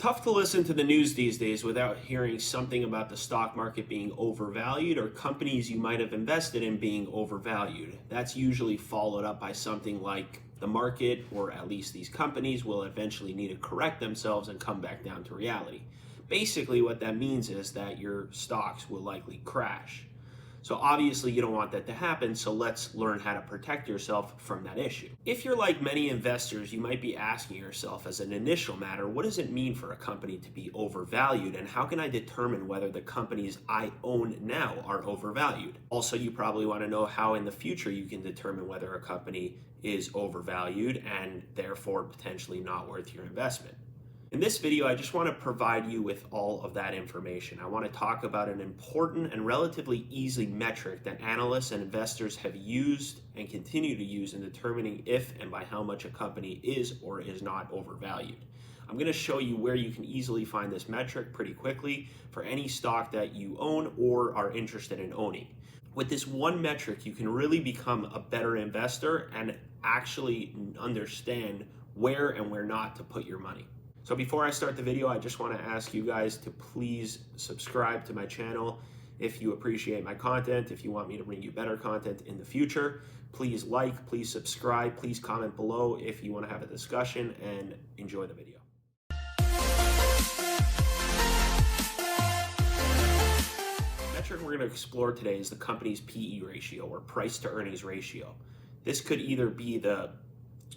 Tough to listen to the news these days without hearing something about the stock market being overvalued or companies you might have invested in being overvalued. That's usually followed up by something like the market, or at least these companies, will eventually need to correct themselves and come back down to reality. Basically, what that means is that your stocks will likely crash. So obviously you don't want that to happen, so let's learn how to protect yourself from that issue. If you're like many investors, you might be asking yourself as an initial matter, what does it mean for a company to be overvalued, and how can I determine whether the companies I own now are overvalued? Also, you probably want to know how in the future you can determine whether a company is overvalued and therefore potentially not worth your investment. In this video, I just want to provide you with all of that information. I want to talk about an important and relatively easy metric that analysts and investors have used and continue to use in determining if and by how much a company is or is not overvalued. I'm going to show you where you can easily find this metric pretty quickly for any stock that you own or are interested in owning. With this one metric, you can really become a better investor and actually understand where and where not to put your money. So before I start the video, I just want to ask you guys to please subscribe to my channel if you appreciate my content. If you want me to bring you better content in the future, please like, please subscribe, please comment below if you want to have a discussion, and enjoy the video. The metric we're going to explore today is the company's PE ratio, or price to earnings ratio. This could either be the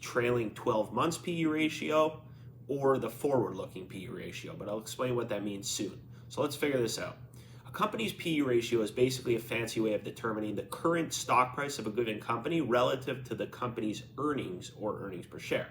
trailing 12 months PE ratio or the forward-looking PE ratio, but I'll explain what that means soon. So let's figure this out. A company's PE ratio is basically a fancy way of determining the current stock price of a given company relative to the company's earnings, or earnings per share.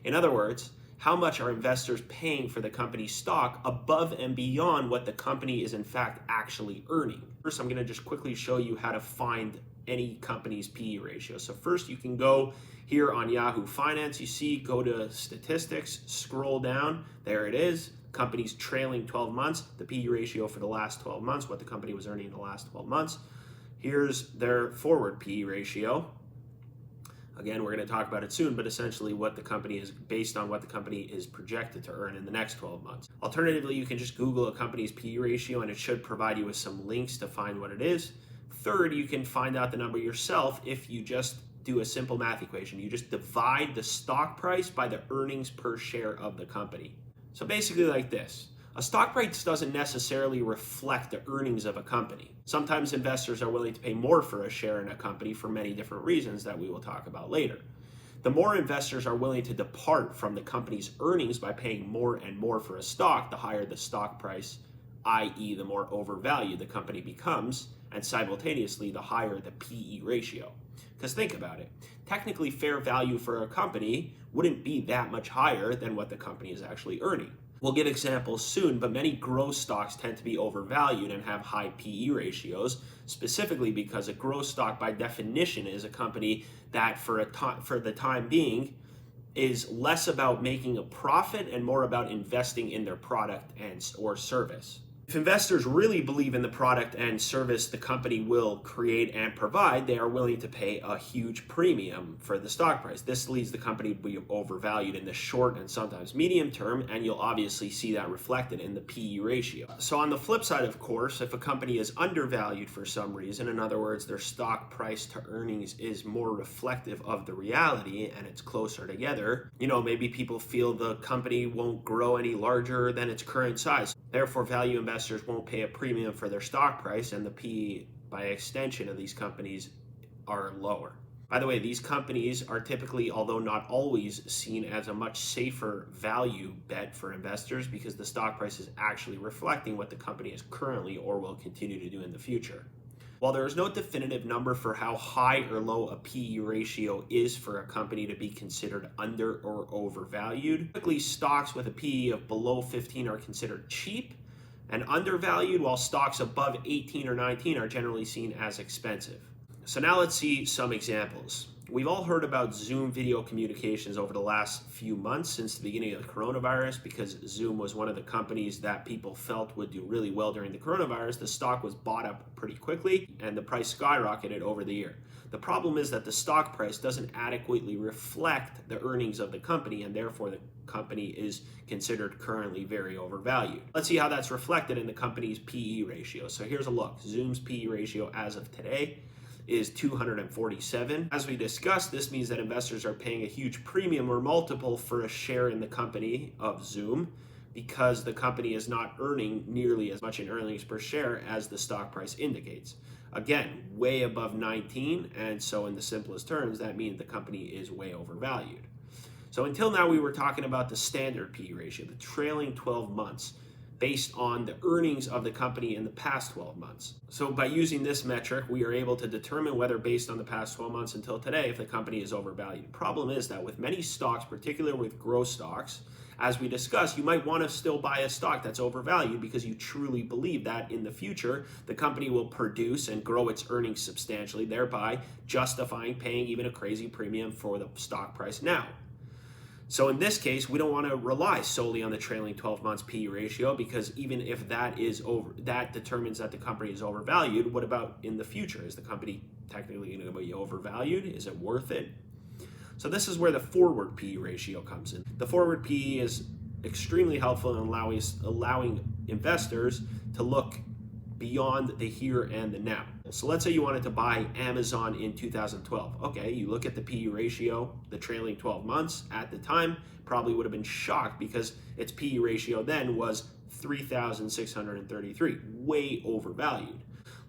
In other words, how much are investors paying for the company's stock above and beyond what the company is in fact actually earning? First, I'm going to just quickly show you how to find any company's PE ratio. So first, you can go here on Yahoo Finance. You see, go to statistics, scroll down, there it is, company's trailing 12 months, the PE ratio for the last 12 months, what the company was earning in the last 12 months. Here's their forward PE ratio. Again, we're going to talk about it soon, but essentially what the company is based on what the company is projected to earn in the next 12 months. Alternatively, you can just Google a company's PE ratio and it should provide you with some links to find what it is. Third, you can find out the number yourself if you just do a simple math equation. You just divide the stock price by the earnings per share of the company. So basically like this. A stock price doesn't necessarily reflect the earnings of a company. Sometimes investors are willing to pay more for a share in a company for many different reasons that we will talk about later. The more investors are willing to depart from the company's earnings by paying more and more for a stock, the higher the stock price, i.e. the more overvalued the company becomes, and simultaneously the higher the PE ratio. Because think about it, technically fair value for a company wouldn't be that much higher than what the company is actually earning. We'll give examples soon, but many growth stocks tend to be overvalued and have high PE ratios, specifically because a growth stock by definition is a company that for the time being is less about making a profit and more about investing in their product or service. If investors really believe in the product and service the company will create and provide, they are willing to pay a huge premium for the stock price. This leads the company to be overvalued in the short and sometimes medium term, and you'll obviously see that reflected in the PE ratio. So on the flip side, of course, if a company is undervalued for some reason, in other words, their stock price to earnings is more reflective of the reality and it's closer together, maybe people feel the company won't grow any larger than its current size. Therefore, value investors won't pay a premium for their stock price, and the PE, by extension, of these companies are lower. By the way, these companies are typically, although not always, seen as a much safer value bet for investors because the stock price is actually reflecting what the company is currently or will continue to do in the future. While there is no definitive number for how high or low a PE ratio is for a company to be considered under or overvalued, typically stocks with a PE of below 15 are considered cheap and undervalued, while stocks above 18 or 19 are generally seen as expensive. So now let's see some examples. We've all heard about Zoom video communications over the last few months since the beginning of the coronavirus. Because Zoom was one of the companies that people felt would do really well during the coronavirus, the stock was bought up pretty quickly and the price skyrocketed over the year. The problem is that the stock price doesn't adequately reflect the earnings of the company, and therefore the company is considered currently very overvalued. Let's see how that's reflected in the company's PE ratio. So here's a look. Zoom's PE ratio as of today is 247. As we discussed, this means that investors are paying a huge premium or multiple for a share in the company of Zoom because the company is not earning nearly as much in earnings per share as the stock price indicates. Again, way above 19, and so in the simplest terms, that means the company is way overvalued. So until now, we were talking about the standard PE ratio, the trailing 12 months, based on the earnings of the company in the past 12 months. So by using this metric, we are able to determine whether based on the past 12 months until today, if the company is overvalued. The problem is that with many stocks, particularly with growth stocks, as we discussed, you might want to still buy a stock that's overvalued because you truly believe that in the future, the company will produce and grow its earnings substantially, thereby justifying paying even a crazy premium for the stock price now. So in this case, we don't want to rely solely on the trailing 12 months PE ratio because even if that determines that the company is overvalued, what about in the future? Is the company technically going to be overvalued? Is it worth it? So this is where the forward PE ratio comes in. The forward PE is extremely helpful in allowing investors to look beyond the here and the now. So let's say you wanted to buy Amazon in 2012. Okay, you look at the PE ratio, the trailing 12 months at the time, probably would have been shocked because its PE ratio then was 3,633, way overvalued.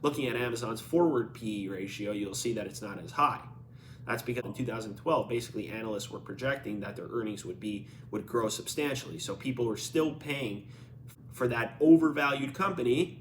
Looking at Amazon's forward PE ratio, you'll see that it's not as high. That's because in 2012, basically analysts were projecting that their earnings would grow substantially. So people were still paying for that overvalued company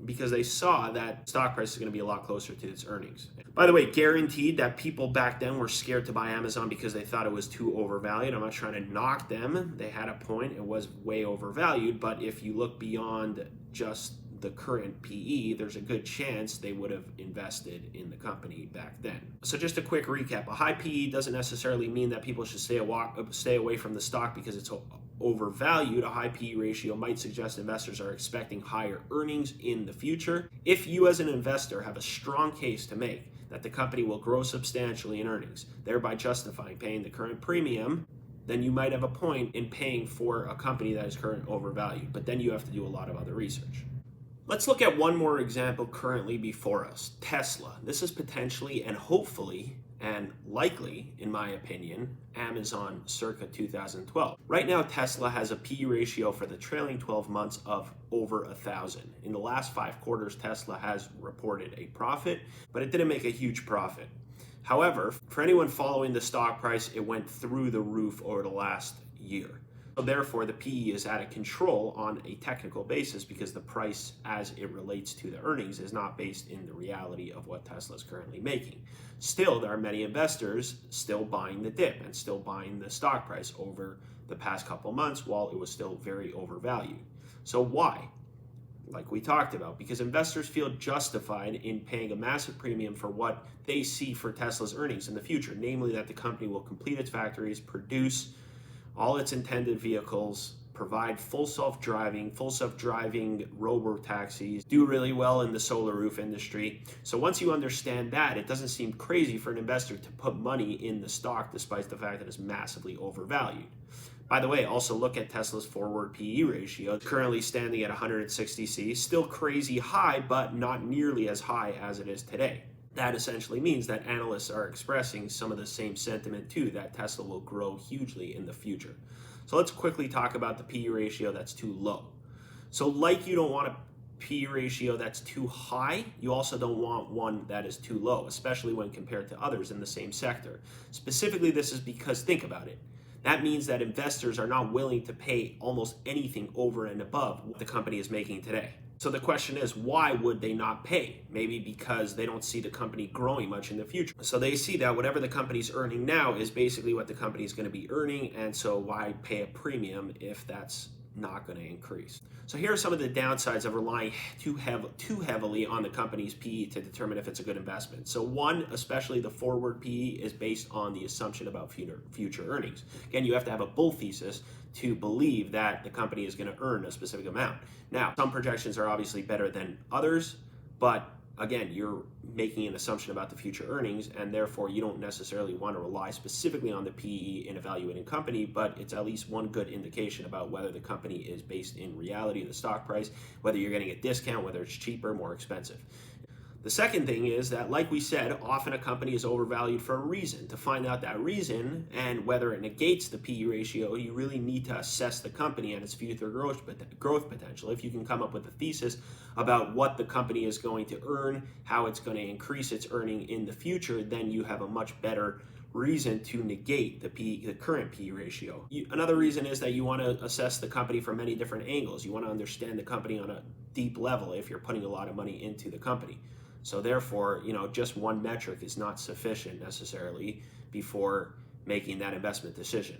because they saw that stock price is going to be a lot closer to its earnings. By the way, guaranteed that people back then were scared to buy Amazon because they thought it was too overvalued. I'm not trying to knock them. They had a point. It was way overvalued. But if you look beyond just the current PE, there's a good chance they would have invested in the company back then. So just a quick recap. A high PE doesn't necessarily mean that people should stay away from the stock because it's overvalued. A high PE ratio might suggest investors are expecting higher earnings in the future. If you as an investor have a strong case to make that the company will grow substantially in earnings, thereby justifying paying the current premium, then you might have a point in paying for a company that is currently overvalued. But then you have to do a lot of other research. Let's look at one more example currently before us, Tesla. This is potentially and hopefully and likely, in my opinion, Amazon circa 2012. Right now, Tesla has a PE ratio for the trailing 12 months of over 1,000. In the last 5 quarters, Tesla has reported a profit, but it didn't make a huge profit. However, for anyone following the stock price, it went through the roof over the last year. So therefore, the PE is out of control on a technical basis because the price as it relates to the earnings is not based in the reality of what Tesla is currently making. Still, there are many investors still buying the dip and still buying the stock price over the past couple months while it was still very overvalued. So why? Like we talked about, because investors feel justified in paying a massive premium for what they see for Tesla's earnings in the future, namely that the company will complete its factories, produce all its intended vehicles, provide full self-driving robo-taxis, do really well in the solar roof industry. So once you understand that, it doesn't seem crazy for an investor to put money in the stock despite the fact that it's massively overvalued. By the way, also look at Tesla's forward PE ratio, currently standing at 160C, still crazy high, but not nearly as high as it is today. That essentially means that analysts are expressing some of the same sentiment too, that Tesla will grow hugely in the future. So let's quickly talk about the PE ratio that's too low. So like you don't want a PE ratio that's too high, you also don't want one that is too low, especially when compared to others in the same sector. Specifically, this is because, think about it, that means that investors are not willing to pay almost anything over and above what the company is making today. So the question is, why would they not pay? Maybe because they don't see the company growing much in the future. So they see that whatever the company's earning now is basically what the company is going to be earning, and so why pay a premium if that's not going to increase? So here are some of the downsides of relying too heavily on the company's PE to determine if it's a good investment. So one, especially the forward PE, is based on the assumption about future earnings. Again, you have to have a bull thesis to believe that the company is going to earn a specific amount. Now, some projections are obviously better than others, but again, you're making an assumption about the future earnings, and therefore you don't necessarily want to rely specifically on the PE in evaluating company, but it's at least one good indication about whether the company is based in reality of the stock price, whether you're getting a discount, whether it's cheaper, more expensive. The second thing is that, like we said, often a company is overvalued for a reason. To find out that reason and whether it negates the PE ratio, you really need to assess the company and its future growth potential. If you can come up with a thesis about what the company is going to earn, how it's going to increase its earning in the future, then you have a much better reason to negate the current PE ratio. Another reason is that you want to assess the company from many different angles. You want to understand the company on a deep level if you're putting a lot of money into the company. So therefore, just one metric is not sufficient necessarily before making that investment decision.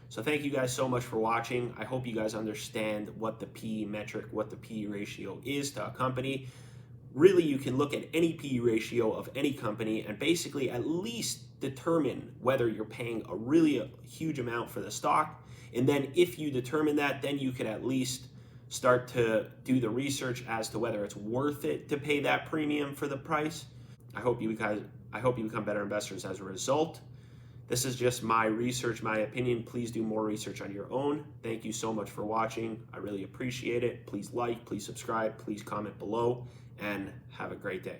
So thank you guys so much for watching. I hope you guys understand what the PE metric, what the PE ratio is to a company. Really, you can look at any PE ratio of any company and basically at least determine whether you're paying a huge amount for the stock. And then if you determine that, then you can at least start to do the research as to whether it's worth it to pay that premium for the price. I hope you become better investors as a result. This is just my research, my opinion. Please do more research on your own. Thank you so much for watching. I really appreciate it. Please like, please subscribe, please comment below, and have a great day.